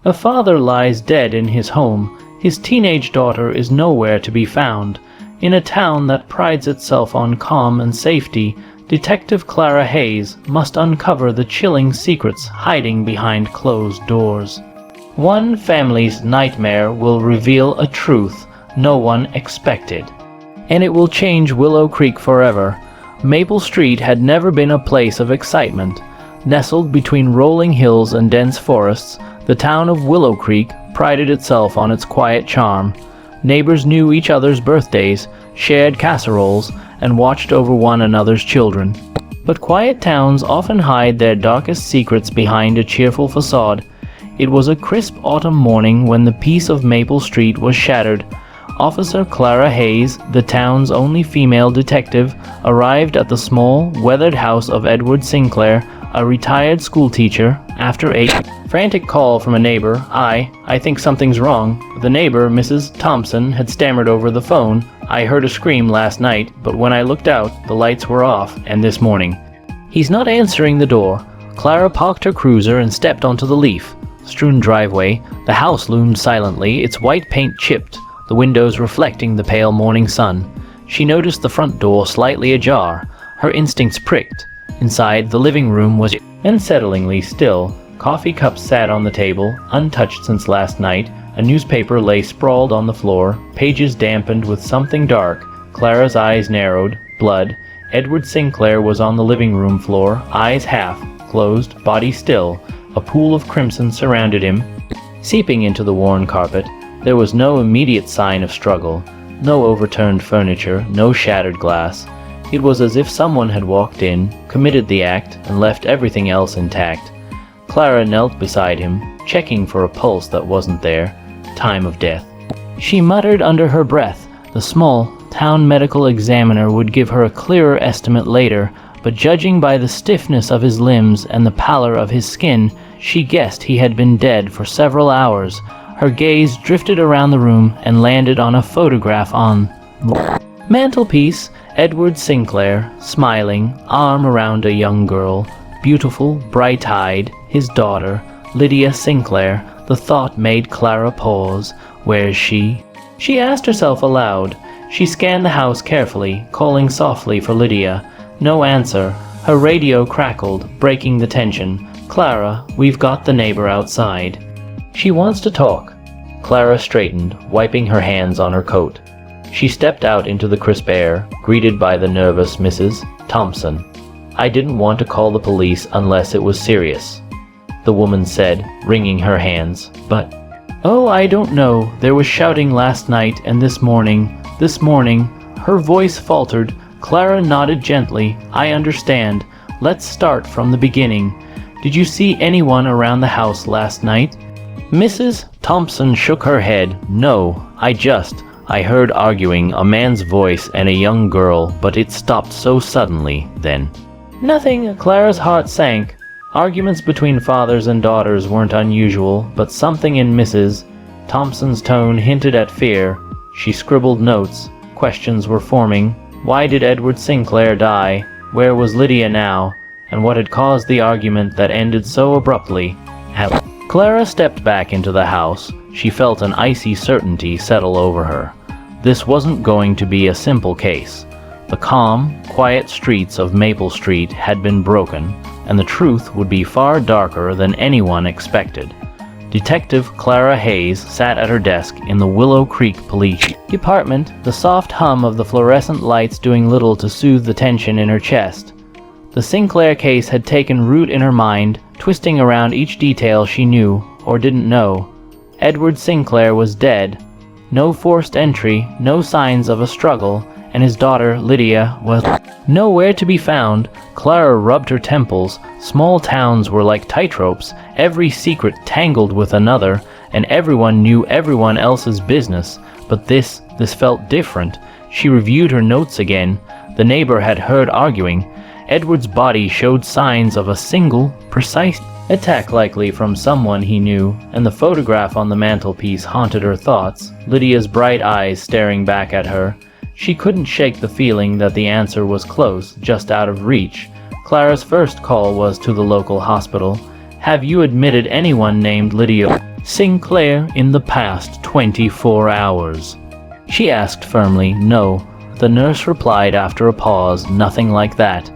A father lies dead in his home. His teenage daughter is nowhere to be found. In a town that prides itself on calm and safety, Detective Clara Hayes must uncover the chilling secrets hiding behind closed doors. One family's nightmare will reveal a truth no one expected, and it will change Willow Creek forever. Maple Street had never been a place of excitement. Nestled between rolling hills and dense forests, the town of Willow Creek prided itself on its quiet charm. Neighbors knew each other's birthdays, shared casseroles, and watched over one another's children. But quiet towns often hide their darkest secrets behind a cheerful facade. It was a crisp autumn morning when the peace of Maple Street was shattered. Officer Clara Hayes, the town's only female detective, arrived at the small, weathered house of Edward Sinclair, a retired schoolteacher, after a frantic call from a neighbor. I think something's wrong. The neighbor, Mrs. Thompson, had stammered over the phone. I heard a scream last night, but when I looked out, the lights were off, and this morning. He's not answering the door. Clara parked her cruiser and stepped onto the leaf-strewn driveway. The house loomed silently, its white paint chipped, the windows reflecting the pale morning sun. She noticed the front door slightly ajar. Her instincts pricked. Inside, the living room was unsettlingly still. Coffee cups sat on the table, untouched since last night. A newspaper lay sprawled on the floor, pages dampened with something dark. Clara's eyes narrowed. Blood. Edward Sinclair was on the living room floor, eyes half closed, body still. A pool of crimson surrounded him, seeping into the worn carpet. There was no immediate sign of struggle, no overturned furniture, no shattered glass. It was as if someone had walked in, committed the act, and left everything else intact. Clara knelt beside him, checking for a pulse that wasn't there. Time of death. She muttered under her breath. The small town medical examiner would give her a clearer estimate later, but judging by the stiffness of his limbs and the pallor of his skin, she guessed he had been dead for several hours. Her gaze drifted around the room and landed on a photograph on the mantelpiece. Edward Sinclair, smiling, arm around a young girl, beautiful, bright-eyed, his daughter, Lydia Sinclair. The thought made Clara pause. Where's she? She asked herself aloud. She scanned the house carefully, calling softly for Lydia. No answer. Her radio crackled, breaking the tension. Clara, we've got the neighbor outside. She wants to talk. Clara straightened, wiping her hands on her coat. She stepped out into the crisp air, greeted by the nervous Mrs. Thompson. I didn't want to call the police unless it was serious, the woman said, wringing her hands. But, oh, I don't know. There was shouting last night and this morning. Her voice faltered. Clara nodded gently. I understand. Let's start from the beginning. Did you see anyone around the house last night? Mrs. Thompson shook her head. No, I heard arguing, a man's voice and a young girl, but it stopped so suddenly then. Nothing. Clara's heart sank. Arguments between fathers and daughters weren't unusual, but something in Mrs. Thompson's tone hinted at fear. She scribbled notes. Questions were forming. Why did Edward Sinclair die? Where was Lydia now? And what had caused the argument that ended so abruptly? Clara stepped back into the house. She felt an icy certainty settle over her. This wasn't going to be a simple case. The calm, quiet streets of Maple Street had been broken, and the truth would be far darker than anyone expected. Detective Clara Hayes sat at her desk in the Willow Creek Police Department, the soft hum of the fluorescent lights doing little to soothe the tension in her chest. The Sinclair case had taken root in her mind, twisting around each detail she knew or didn't know. Edward Sinclair was dead. No forced entry, no signs of a struggle, and his daughter, Lydia, was nowhere to be found. Clara rubbed her temples. Small towns were like tightropes, every secret tangled with another, and everyone knew everyone else's business. But this felt different. She reviewed her notes again. The neighbor had heard arguing. Edward's body showed signs of a single, precise attack, likely from someone he knew, and the photograph on the mantelpiece haunted her thoughts, Lydia's bright eyes staring back at her. She couldn't shake the feeling that the answer was close, just out of reach. Clara's first call was to the local hospital. Have you admitted anyone named Lydia? Sinclair in the past 24 hours? She asked firmly. No. The nurse replied after a pause, nothing like that.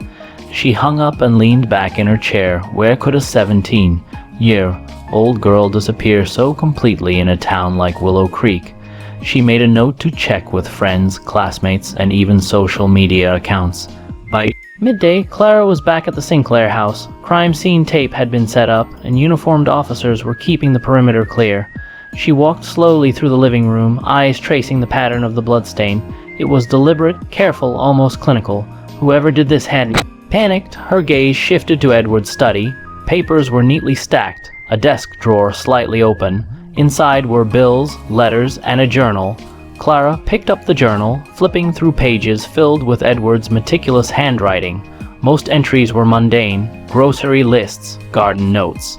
She hung up and leaned back in her chair. Where could a 17-year-old girl disappear so completely in a town like Willow Creek? She made a note to check with friends, classmates, and even social media accounts. By midday, Clara was back at the Sinclair house. Crime scene tape had been set up, and uniformed officers were keeping the perimeter clear. She walked slowly through the living room, eyes tracing the pattern of the bloodstain. It was deliberate, careful, almost clinical. Whoever did this hadn't. Panicked, her gaze shifted to Edward's study. Papers were neatly stacked, a desk drawer slightly open. Inside were bills, letters, and a journal. Clara picked up the journal, flipping through pages filled with Edward's meticulous handwriting. Most entries were mundane: grocery lists, garden notes.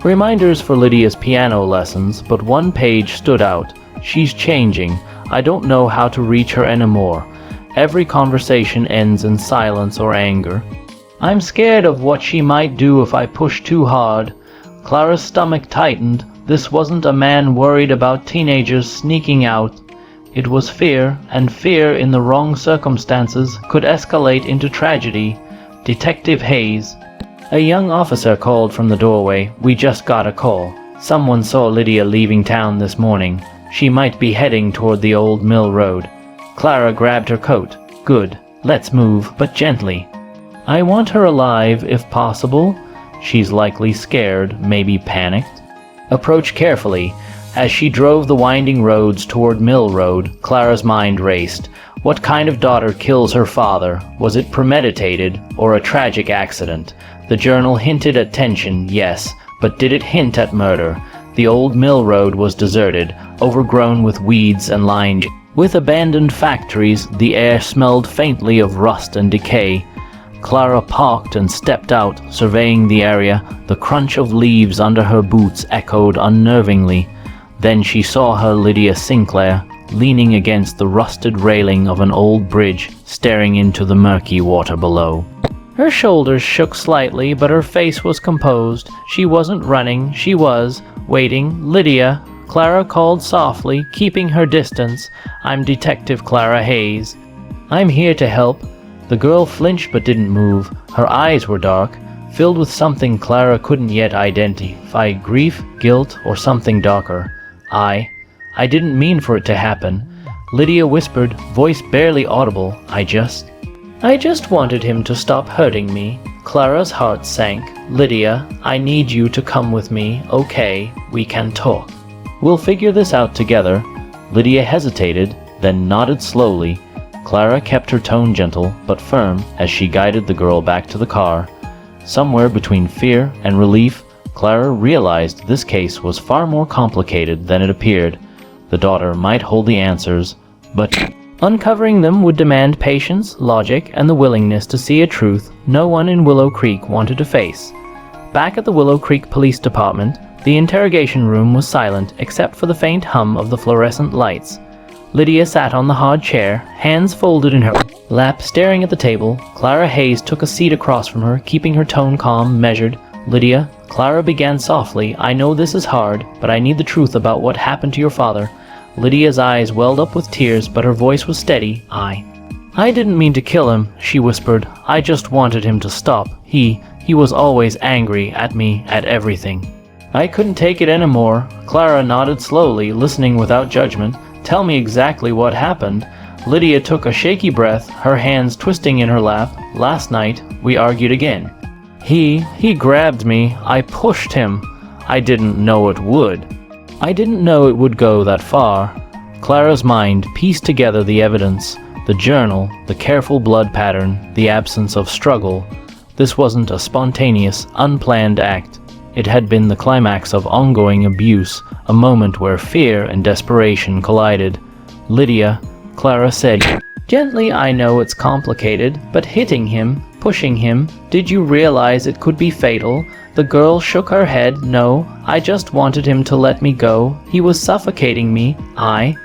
Reminders for Lydia's piano lessons, but one page stood out. She's changing. I don't know how to reach her anymore. Every conversation ends in silence or anger. I'm scared of what she might do if I push too hard. Clara's stomach tightened. This wasn't a man worried about teenagers sneaking out. It was fear, and fear in the wrong circumstances could escalate into tragedy. Detective Hayes. A young officer called from the doorway. We just got a call. Someone saw Lydia leaving town this morning. She might be heading toward the old mill road. Clara grabbed her coat. Good. Let's move, but gently. I want her alive, if possible. She's likely scared, maybe panicked. Approach carefully. As she drove the winding roads toward Mill Road, Clara's mind raced. What kind of daughter kills her father? Was it premeditated, or a tragic accident? The journal hinted at tension, yes, but did it hint at murder? The old mill road was deserted, overgrown with weeds and lined with abandoned factories. The air smelled faintly of rust and decay. Clara parked and stepped out, surveying the area. The crunch of leaves under her boots echoed unnervingly. Then she saw her Lydia Sinclair, leaning against the rusted railing of an old bridge, staring into the murky water below. Her shoulders shook slightly, but her face was composed. She wasn't running, she was waiting. Lydia, Clara called softly, keeping her distance. I'm Detective Clara Hayes. I'm here to help. The girl flinched but didn't move. Her eyes were dark, filled with something Clara couldn't yet identify, grief, guilt, or something darker. I didn't mean for it to happen. Lydia whispered, voice barely audible. I just wanted him to stop hurting me. Clara's heart sank. Lydia, I need you to come with me. Okay, we can talk. We'll figure this out together. Lydia hesitated, then nodded slowly. Clara kept her tone gentle but firm as she guided the girl back to the car. Somewhere between fear and relief, Clara realized this case was far more complicated than it appeared. The daughter might hold the answers, but uncovering them would demand patience, logic, and the willingness to see a truth no one in Willow Creek wanted to face. Back at the Willow Creek Police Department, the interrogation room was silent except for the faint hum of the fluorescent lights. Lydia sat on the hard chair, hands folded in her lap, staring at the table. Clara Hayes took a seat across from her, keeping her tone calm, measured. Lydia, Clara began softly, I know this is hard, but I need the truth about what happened to your father. Lydia's eyes welled up with tears, but her voice was steady. I didn't mean to kill him, she whispered. I just wanted him to stop. He was always angry at me, at everything. I couldn't take it anymore. Clara nodded slowly, listening without judgment. Tell me exactly what happened. Lydia took a shaky breath, her hands twisting in her lap. Last night, we argued again. He grabbed me. I pushed him. I didn't know it would. I didn't know it would go that far. Clara's mind pieced together the evidence, the journal, the careful blood pattern, the absence of struggle. This wasn't a spontaneous, unplanned act. It had been the climax of ongoing abuse, a moment where fear and desperation collided. Lydia, Clara said, gently, I know it's complicated, but hitting him, pushing him, did you realize it could be fatal? The girl shook her head. No, I just wanted him to let me go. He was suffocating me. I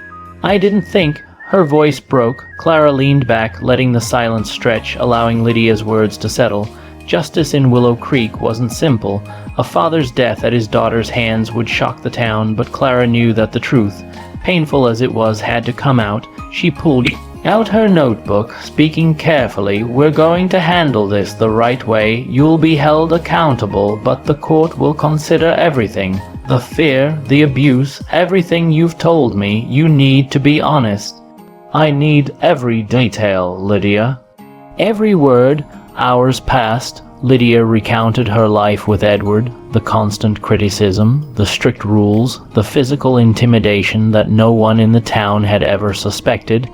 didn't think. Her voice broke. Clara leaned back, letting the silence stretch, allowing Lydia's words to settle. Justice in Willow Creek wasn't simple. A father's death at his daughter's hands would shock the town, but Clara knew that the truth, painful as it was, had to come out. She pulled out her notebook, speaking carefully. "We're going to handle this the right way. You'll be held accountable, but the court will consider everything. The fear, the abuse, everything you've told me. You need to be honest." "I need every detail, Lydia." Every word. Hours passed. Lydia recounted her life with Edward, the constant criticism, the strict rules, the physical intimidation that no one in the town had ever suspected.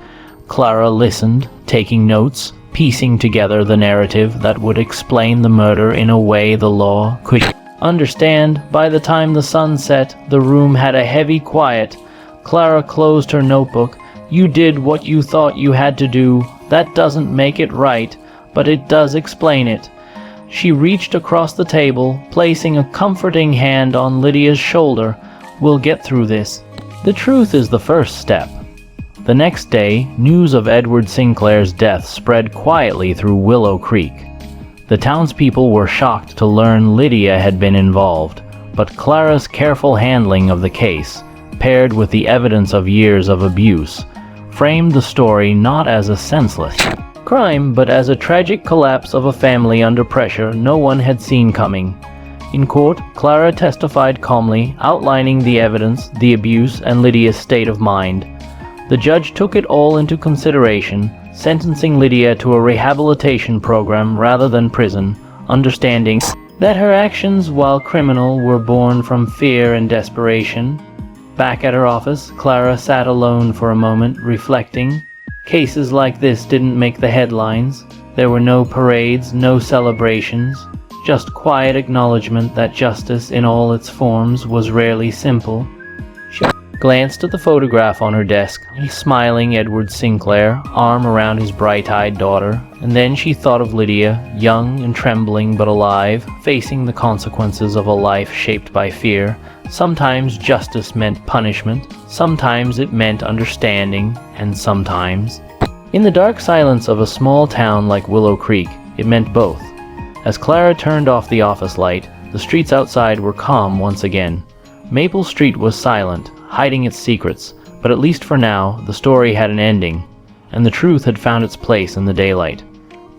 Clara listened, taking notes, piecing together the narrative that would explain the murder in a way the law could understand. By the time the sun set, the room had a heavy quiet. Clara closed her notebook. "You did what you thought you had to do. That doesn't make it right, but it does explain it." She reached across the table, placing a comforting hand on Lydia's shoulder. "We'll get through this. The truth is the first step." The next day, news of Edward Sinclair's death spread quietly through Willow Creek. The townspeople were shocked to learn Lydia had been involved, but Clara's careful handling of the case, paired with the evidence of years of abuse, framed the story not as a senseless crime, but as a tragic collapse of a family under pressure no one had seen coming. In court, Clara testified calmly, outlining the evidence, the abuse, and Lydia's state of mind. The judge took it all into consideration, sentencing Lydia to a rehabilitation program rather than prison, understanding that her actions, while criminal, were born from fear and desperation. Back at her office, Clara sat alone for a moment, reflecting. Cases like this didn't make the headlines. There were no parades, no celebrations, just quiet acknowledgement that justice in all its forms was rarely simple. She glanced at the photograph on her desk, smiling Edward Sinclair, arm around his bright-eyed daughter, and then she thought of Lydia, young and trembling but alive, facing the consequences of a life shaped by fear. Sometimes justice meant punishment, sometimes it meant understanding, and sometimes, in the dark silence of a small town like Willow Creek, it meant both. As Clara turned off the office light, the streets outside were calm once again. Maple Street was silent, hiding its secrets, but at least for now, the story had an ending, and the truth had found its place in the daylight.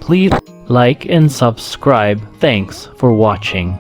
Please like and subscribe. Thanks for watching.